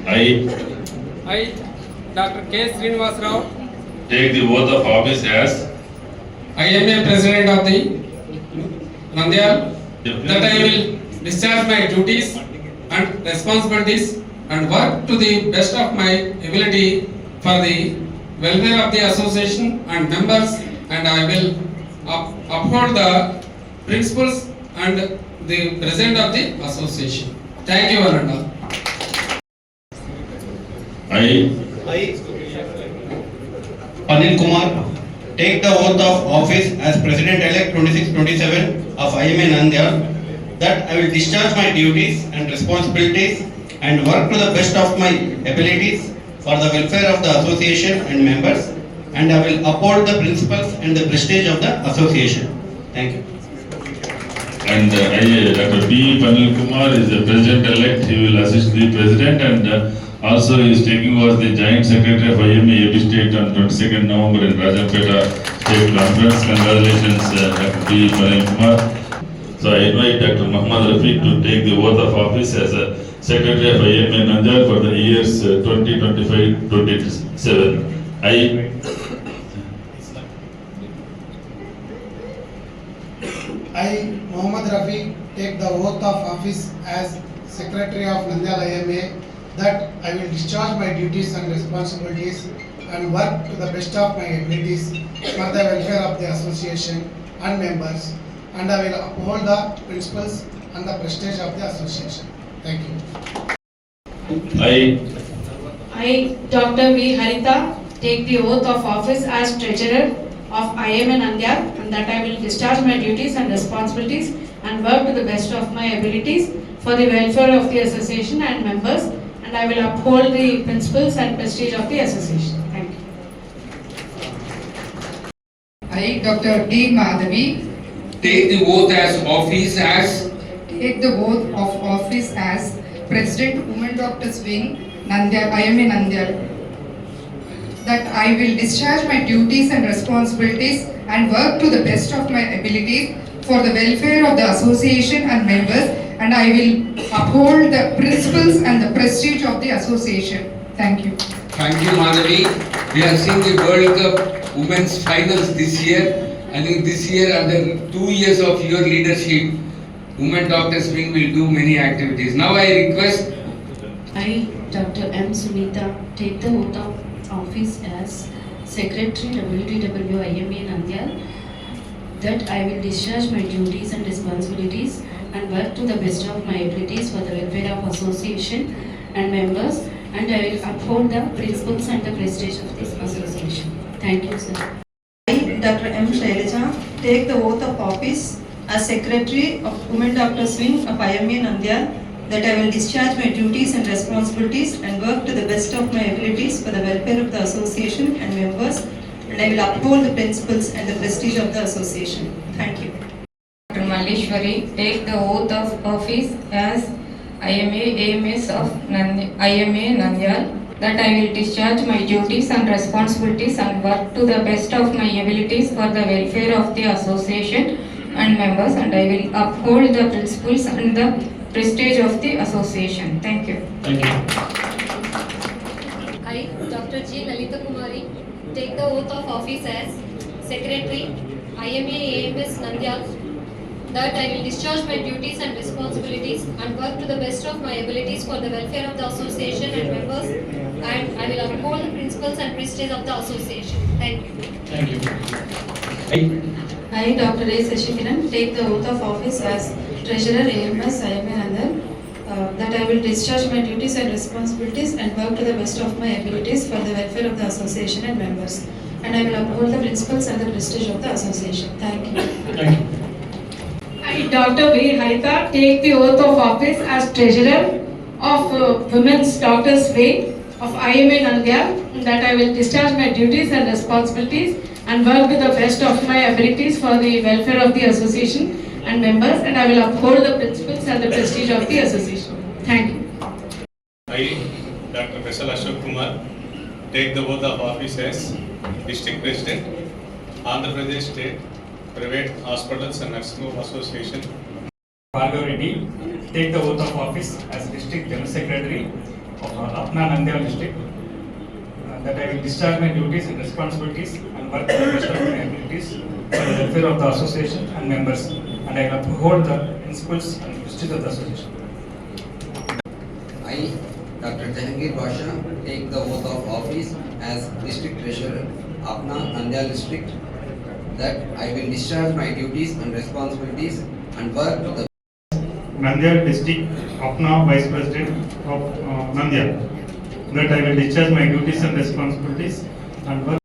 I I, Dr. K. Srinivas Rao, take the oath of office as I am a president of the Nandyal, that I will discharge my duties and responsibilities and work to the best of my ability for the welfare of the association and members, and I will uphold the principles and the president of the association. Thank you, one and all. I Anil Kumar, take the oath of office as President-elect 26-27 of IMA Nandyal, that I will discharge my duties and responsibilities and work to the best of my abilities for the welfare of the association and members, and I will uphold the principles and the prestige of the association. Thank you. and I, Dr. P. Panil Kumar is the president-elect. He will assist the president and also he is taking over the joint secretary of IMA AP State on 22nd November in Rajampeta State Conference. Congratulations, Dr. P. Panil Kumar. So I invite Dr. Muhammad Rafiq to take the oath of office as a secretary of IMA Nandyal for the years 2025-27. I, Muhammad Rafiq, take the oath of office as Secretary of Nandyal IMA, that I will discharge my duties and responsibilities and work to the best of my abilities for the welfare of the association and members, and I will uphold the principles and the prestige of the association. Thank you. I, Dr. V. Harita, take the oath of office as Treasurer of IMA Nandyal, and that I will discharge my duties and responsibilities and work to the best of my abilities for the welfare of the association and members, and I will uphold the principles and prestige of the association. Thank you. I, Dr. D. Madhavi, Take the oath of office as President Women Doctors Wing, Nandyal, IMA Nandyal, that I will discharge my duties and responsibilities and work to the best of my abilities for the welfare of the association and members, and I will uphold the principles and the prestige of the association. Thank you. Thank you, Madhavi. We have seen the World Cup Women's Finals this year. I think this year, under 2 years of your leadership, Women Doctors Wing will do many activities. Now I request I, Dr. M. Sunita, take the oath of office as Secretary WTW IMA Nandyal, that I will discharge my duties and responsibilities and work to the best of my abilities for the welfare of association and members, and I will uphold the principles and the prestige of this association. Thank you, sir. I, Dr. M. Shailaja, take the oath of office as Secretary of Women Doctors Wing of IMA Nandyal, that I will discharge my duties and responsibilities and work to the best of my abilities for the welfare of the association and members, and I will uphold the principles and the prestige of the association. Thank you. Dr. Malleshwari, take the oath of office as IMA AMS of IMA Nandyal, that I will discharge my duties and responsibilities and work to the best of my abilities for the welfare of the association and members, and I will uphold the principles and the prestige of the association. Thank you. Thank you. I, Dr. G. Lalita Kumari, take the oath of office as Secretary, IMA AMS Nandyal, that I will discharge my duties and responsibilities and work to the best of my abilities for the welfare of the association and members, and I will uphold the principles and prestige of the association. Thank you. Thank you. I, Dr. A. Sashikiran, take the oath of office as Treasurer AMS IMA Nandyal, that I will discharge my duties and responsibilities and work to the best of my abilities for the welfare of the association and members, and I will uphold the principles and the prestige of the association. Thank you. Thank you. I, Dr. V. Harita, take the oath of office as Treasurer of Women's Doctors Wing of IMA Nandyal, that I will discharge my duties and responsibilities and work to the best of my abilities for the welfare of the association and members, and I will uphold the principles and the prestige of the association. Thank you. I, Dr. Vishal Ashok Kumar, take the oath of office as District President, Andhra Pradesh State Private Hospitals and Nursing Home Association. Bhargav Reddy, take the oath of office as District General Secretary, of Apna Nandyal district. That I will discharge my duties and responsibilities and work to the best of my abilities for the welfare of the association and members, and I will uphold the principles and justice of the association. I, Dr. Jahangir Basha, take the oath of office as District Treasurer, Apna Nandyal District, that I will discharge my duties and responsibilities and work to the Nandyal district, Apna Vice President of Nandyal, that I will discharge my duties and responsibilities and work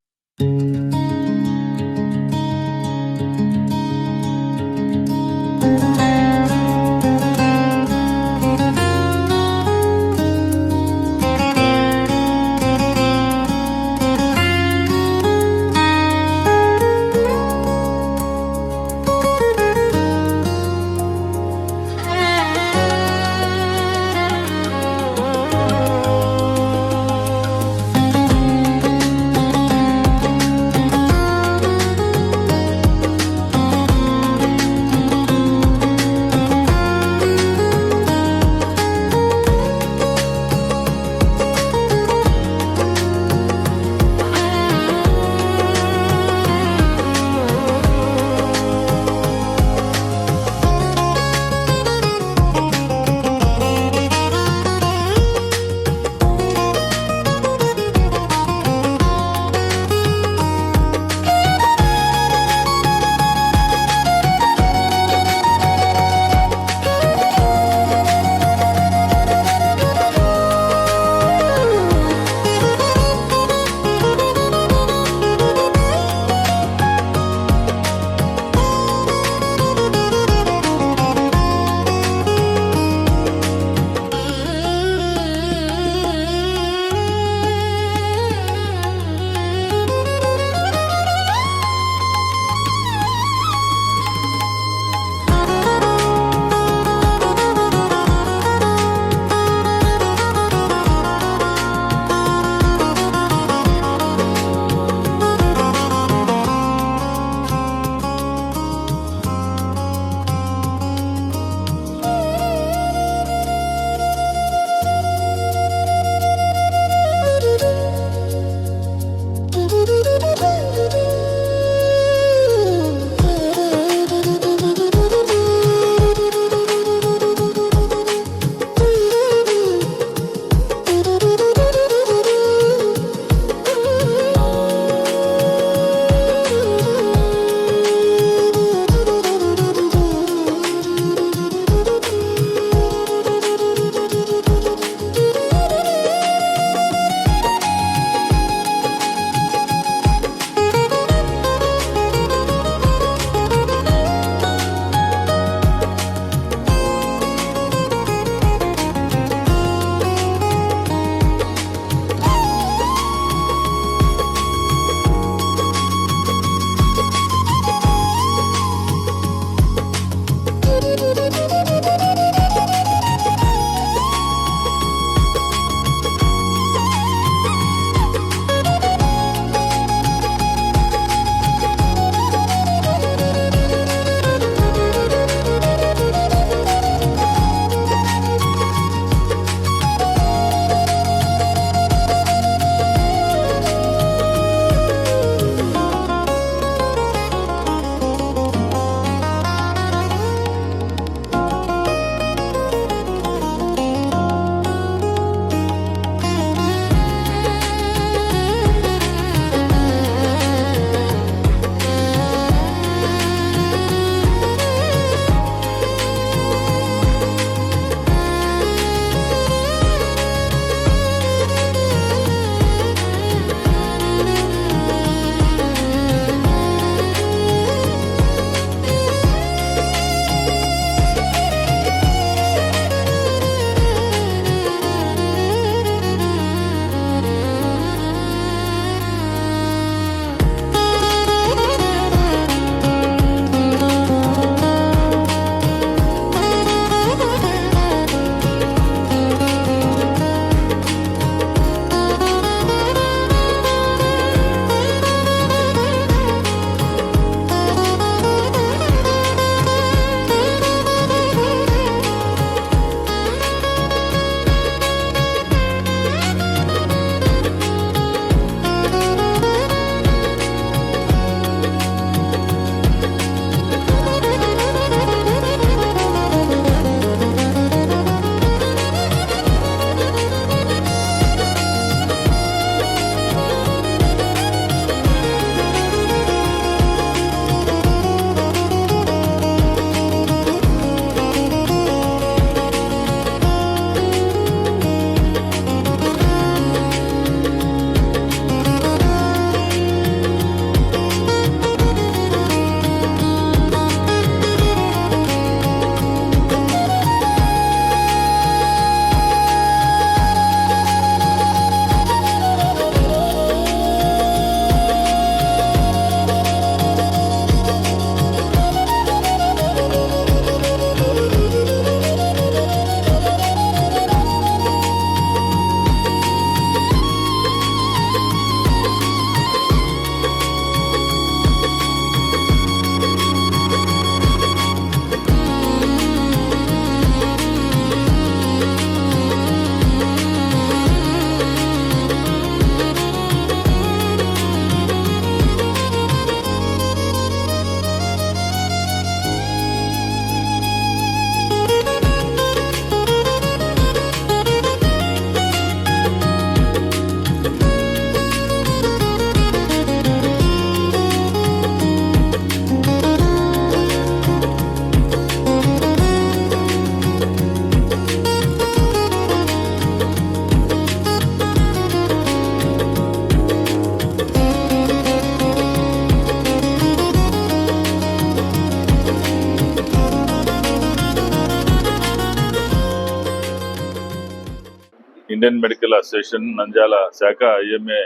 Indian medical association Nandyal శాఖ IMA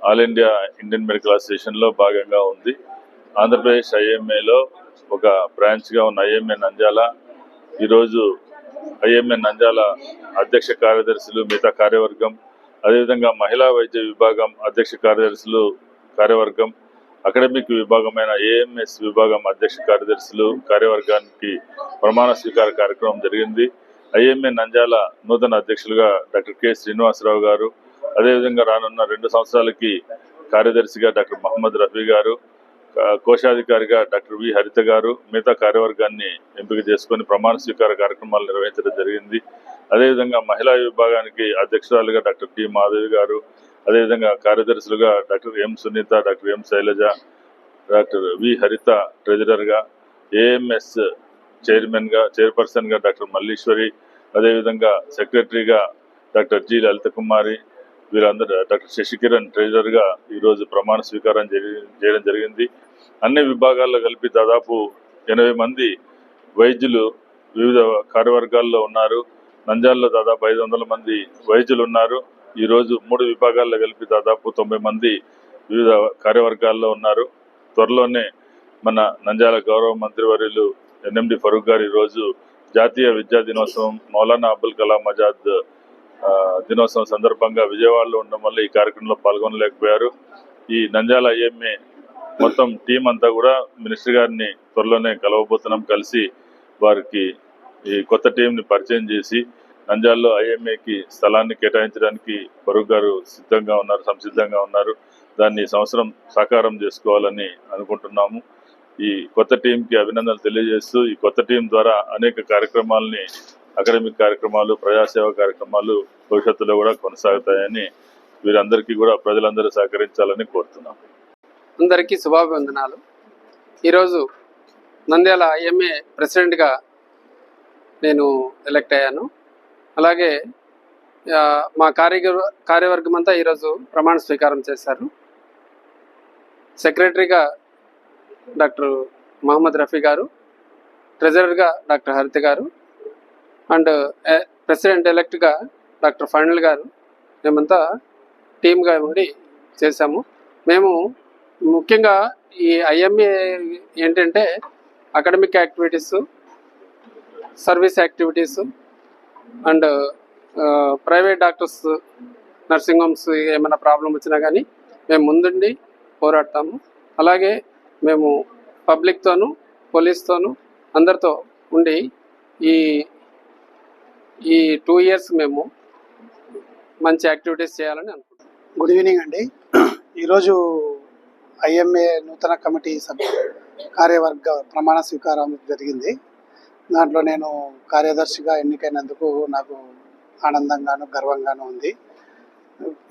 all India Indian medical అసోసియేషన్లో భాగంగా ఉంది. ఆంధ్రప్రదేశ్ ఐఎంఏలో ఒక బ్రాంచ్గా ఉన్న IMA Nandyal ఈరోజు IMA Nandyal అధ్యక్ష కార్యదర్శులు, మిగతా కార్యవర్గం, అదేవిధంగా మహిళా వైద్య విభాగం అధ్యక్ష కార్యదర్శులు కార్యవర్గం, అకాడమిక్ విభాగమైన ఏఎంఎస్ విభాగం అధ్యక్ష కార్యదర్శులు కార్యవర్గానికి ప్రమాణ స్వీకార కార్యక్రమం జరిగింది. ఐఎంఏ నంద్యాల నూతన అధ్యక్షులుగా డాక్టర్ కె శ్రీనివాసరావు గారు, అదేవిధంగా రానున్న 2 సంవత్సరాలకి కార్యదర్శిగా డాక్టర్ మహమ్మద్ రఫీ గారు, కోశాధికారిగా డాక్టర్ వి హరిత గారు మిగతా కార్యవర్గాన్ని ఎంపిక చేసుకొని ప్రమాణ స్వీకార కార్యక్రమాలు నిర్వహించడం జరిగింది. అదేవిధంగా మహిళా విభాగానికి అధ్యక్షురాలుగా డాక్టర్ టి మాధవి గారు, అదేవిధంగా కార్యదర్శులుగా doctor M Sunitha, doctor M Sailaja, doctor V Haritha ట్రెజరర్గా, ఏఎంఎస్ చైర్పర్సన్గా డాక్టర్ మల్లీశ్వరి, అదేవిధంగా సెక్రటరీగా డాక్టర్ జి లలిత కుమారి, వీరందరూ డాక్టర్ శశికిరణ్ ట్రెజరర్గా ఈరోజు ప్రమాణ స్వీకారం చేయడం జరిగింది. అన్ని విభాగాల్లో కలిపి దాదాపు 80 మంది వైద్యులు వివిధ కార్యవర్గాల్లో ఉన్నారు. నంద్యాలలో దాదాపు 500 మంది వైద్యులు ఉన్నారు. ఈరోజు 3 విభాగాల్లో కలిపి దాదాపు 90 మంది వివిధ కార్యవర్గాల్లో ఉన్నారు. త్వరలోనే మన నంద్యాల గౌరవ మంత్రివర్యులు ఎన్ఎండి ఫరూక్ గారు ఈరోజు జాతీయ విద్యా దినోత్సవం మౌలానా అబుల్ కలాం ఆజాద్ దినోత్సవం సందర్భంగా విజయవాడలో ఉండడం వల్ల ఈ కార్యక్రమంలో పాల్గొనలేకపోయారు. ఈ నంద్యాల ఐఎంఏ మొత్తం టీం అంతా కూడా మినిస్టర్ గారిని త్వరలోనే కలవబోతున్నాం. కలిసి వారికి ఈ కొత్త టీంని పరిచయం చేసి నంద్యాలలో ఐఎంఏకి స్థలాన్ని కేటాయించడానికి ఫరూక్ గారు సంసిద్ధంగా ఉన్నారు. దాన్ని సంవత్సరం సాకారం చేసుకోవాలని అనుకుంటున్నాము. ఈ కొత్త టీంకి అభినందనలు తెలియజేస్తూ ఈ కొత్త టీం ద్వారా అనేక కార్యక్రమాలని, అకాడమిక్ కార్యక్రమాలు, ప్రజాసేవ కార్యక్రమాలు భవిష్యత్తులో కూడా కొనసాగుతాయని వీరందరికీ కూడా ప్రజలందరూ సహకరించాలని కోరుతున్నాం. అందరికీ శుభాభివందనాలు. ఈరోజు నంద్యాల ఐఎంఏ ప్రెసిడెంట్గా నేను ఎలక్ట్ అయ్యాను. అలాగే మా కార్యవర్గం అంతా ఈరోజు ప్రమాణ స్వీకారం చేశారు. సెక్రటరీగా డాక్టర్ మహమ్మద్ రఫీ గారు, ట్రెజరర్గా డాక్టర్ హరిత గారు అండ్ ప్రెసిడెంట్ ఎలక్ట్గా డాక్టర్ ఫైనల్ గారు, మేమంతా టీమ్గా ఉండి చేశాము. మేము ముఖ్యంగా ఈ ఐఎంఏ ఏంటంటే academic activities, service activities and private doctors, nursing homes ఏమైనా ప్రాబ్లం వచ్చినా కానీ మేము ముందుండి పోరాడతాము. అలాగే మేము పబ్లిక్తోనూ పోలీస్తోనూ అందరితో ఉండి ఈ 2 years మేము మంచి యాక్టివిటీస్ చేయాలని అనుకుంటున్నాం. గుడ్ ఈవినింగ్ అండి. ఈరోజు ఐఎంఏ నూతన కమిటీ కార్యవర్గ ప్రమాణ స్వీకారం జరిగింది. దాంట్లో నేను కార్యదర్శిగా ఎన్నికైనందుకు నాకు ఆనందంగాను గర్వంగాను ఉంది.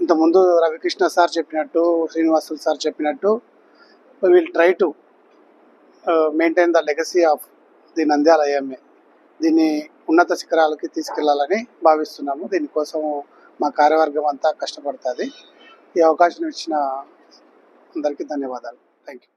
ఇంతకుముందు రవికృష్ణ సార్ చెప్పినట్టు, శ్రీనివాసులు సార్ చెప్పినట్టు, will try to maintain the legacy of the Nandyal IMA. దీన్ని ఉన్నత శిఖరాలకి తీసుకెళ్లాలని భావిస్తున్నాము. దీనికోసం మా కార్యవర్గం అంతా కష్టపడుతుంది. ఈ అవకాశం ఇచ్చిన అందరికీ ధన్యవాదాలు. Thank you.